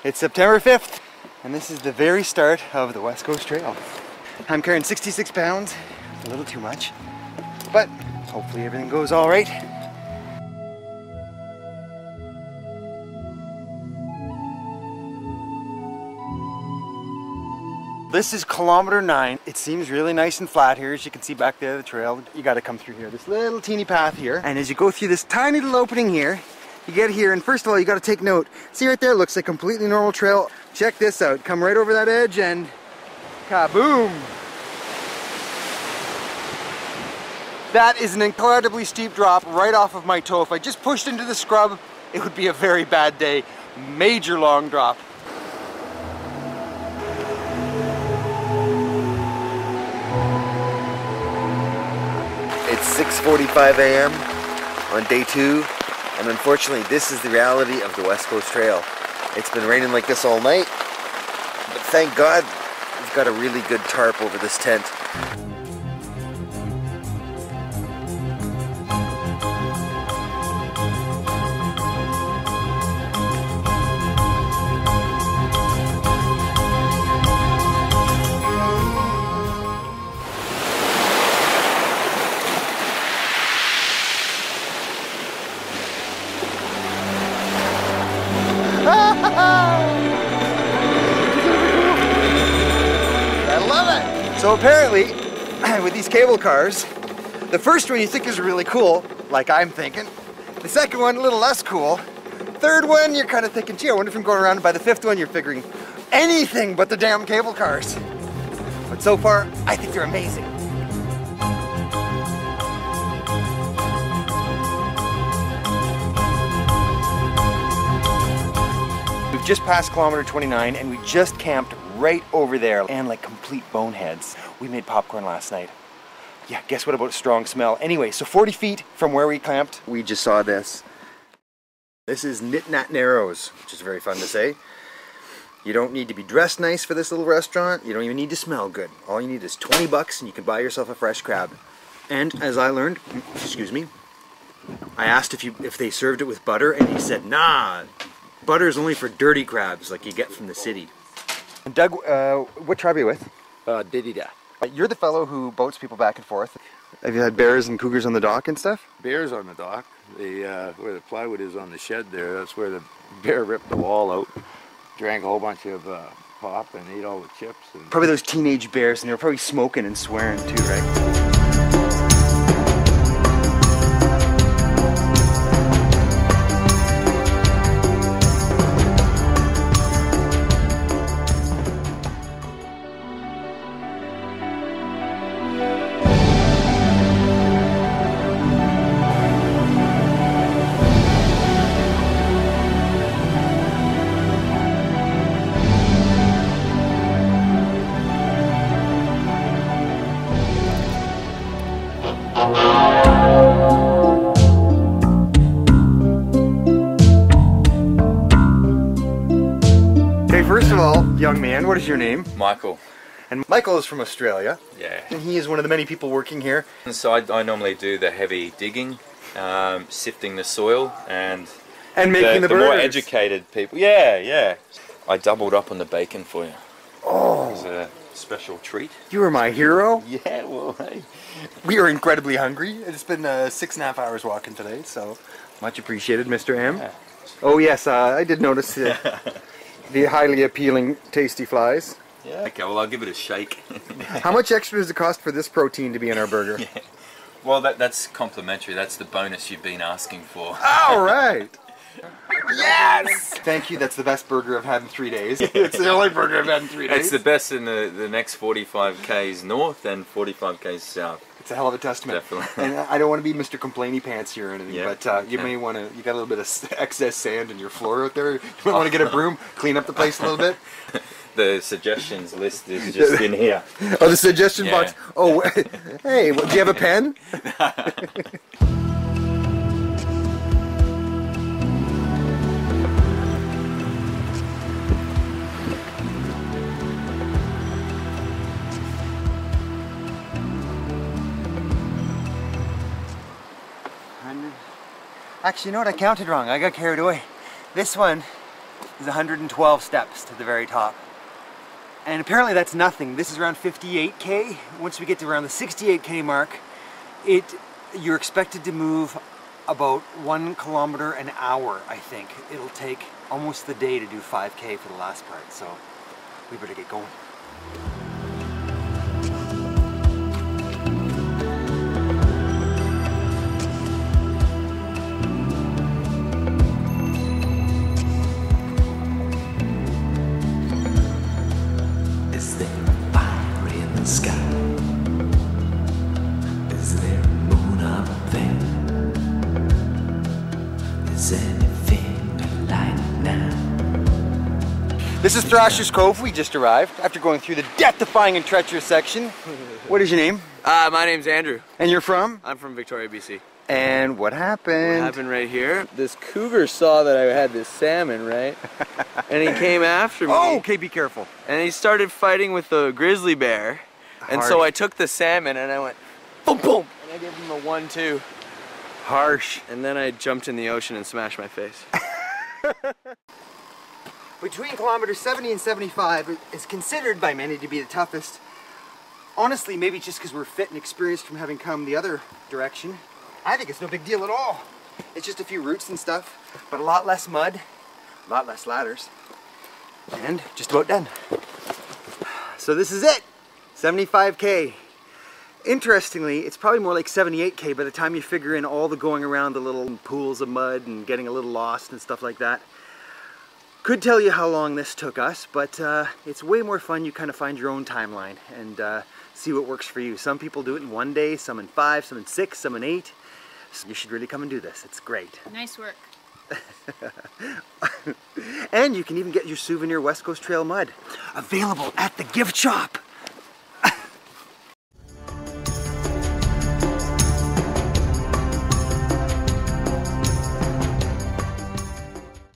It's September 5th, and this is the very start of the West Coast Trail. I'm carrying 66 pounds, a little too much, but hopefully everything goes all right. This is kilometer 9. It seems really nice and flat here. As you can see back there, the trail, you got to come through here. This little teeny path here. And as you go through this tiny little opening here, you get here, and first of all, you got to take note. See right there, looks like a completely normal trail. Check this out. Come right over that edge and kaboom! That is an incredibly steep drop right off of my toe. If I just pushed into the scrub, it would be a very bad day. Major long drop. It's 6:45 a.m. on day 2, and unfortunately this is the reality of the West Coast Trail. It's been raining like this all night, but thank God we've got a really good tarp over this tent. I love it! So apparently, with these cable cars, the first one you think is really cool, like I'm thinking. The second one, a little less cool. Third one, you're kind of thinking, gee, I wonder if I'm going around. And by the fifth one, you're figuring anything but the damn cable cars. But so far, I think they're amazing. We've just passed kilometer 29 and we just camped right over there, and like complete boneheads. We made popcorn last night. Yeah, guess what about a strong smell? Anyway, so 40 feet from where we camped, we just saw this. This is Nit Nat Narrows, which is very fun to say. You don't need to be dressed nice for this little restaurant. You don't even need to smell good. All you need is 20 bucks and you can buy yourself a fresh crab. And as I learned, excuse me, I asked if they served it with butter, and he said, nah, butter is only for dirty crabs like you get from the city. And Doug, what tribe are you with? Didida. You're the fellow who boats people back and forth. Have you had bears and cougars on the dock and stuff? Bears on the dock. Where the plywood is on the shed there, that's where the bear ripped the wall out. Drank a whole bunch of pop and ate all the chips. And probably those teenage bears, and they were probably smoking and swearing too, right? First of all, young man, what is your name? Michael. And Michael is from Australia. Yeah. And he is one of the many people working here. And so I normally do the heavy digging, sifting the soil, and making the more burgers. Educated people. Yeah, yeah. I doubled up on the bacon for you. Oh. It was a special treat. You are my hero. Yeah, well, hey. We are incredibly hungry. It's been 6.5 hours walking today, so much appreciated, Mr. M. Yeah. Oh yes, I did notice the highly appealing tasty flies. Yeah. Okay, well I'll give it a shake. How much extra does it cost for this protein to be in our burger? Yeah. Well, that's complimentary. That's the bonus you've been asking for. All right. Yes! Thank you, that's the best burger I've had in 3 days. It's the only burger I've had in 3 days. It's the best in the next 45 k's north and 45 k's south. It's a hell of a testament. Definitely. And I don't want to be Mr. Complainy Pants here or anything, Yeah. but you may want to, you got a little bit of excess sand in your floor out there. You might want to get a broom, clean up the place a little bit. The suggestions list is just in here. Oh, the suggestion Yeah. box. Oh, hey, do you have a pen? Actually, you know what? I counted wrong. I got carried away. This one is 112 steps to the very top. And apparently that's nothing. This is around 58K. Once we get to around the 68K mark, you're expected to move about 1 kilometer an hour, I think. It'll take almost the day to do 5K for the last part, so we better get going. Is there fire in the sky? Is there a moon up there? Is anything to light now? This is Thrasher's Cove. We just arrived after going through the death-defying and treacherous section. What is your name? My name's Andrew. And you're from? I'm from Victoria, BC. And what happened? What happened right here? This cougar saw that I had this salmon, right? And he came after me. Oh, okay, be careful. And he started fighting with the grizzly bear. And so I took the salmon and I went boom, boom. And I gave him a 1-2. Harsh. And then I jumped in the ocean and smashed my face. Between kilometers 70 and 75 is considered by many to be the toughest. Honestly, maybe just because we're fit and experienced from having come the other direction. I think it's no big deal at all. It's just a few roots and stuff, but a lot less mud, a lot less ladders, and just about done. So this is it, 75K. Interestingly, it's probably more like 78K by the time you figure in all the going around the little pools of mud and getting a little lost and stuff like that. Could tell you how long this took us, but it's way more fun. You kind of find your own timeline and see what works for you. Some people do it in 1 day, some in 5, some in 6, some in 8. So you should really come and do this. It's great. Nice work. And you can even get your souvenir West Coast Trail mud available at the gift shop.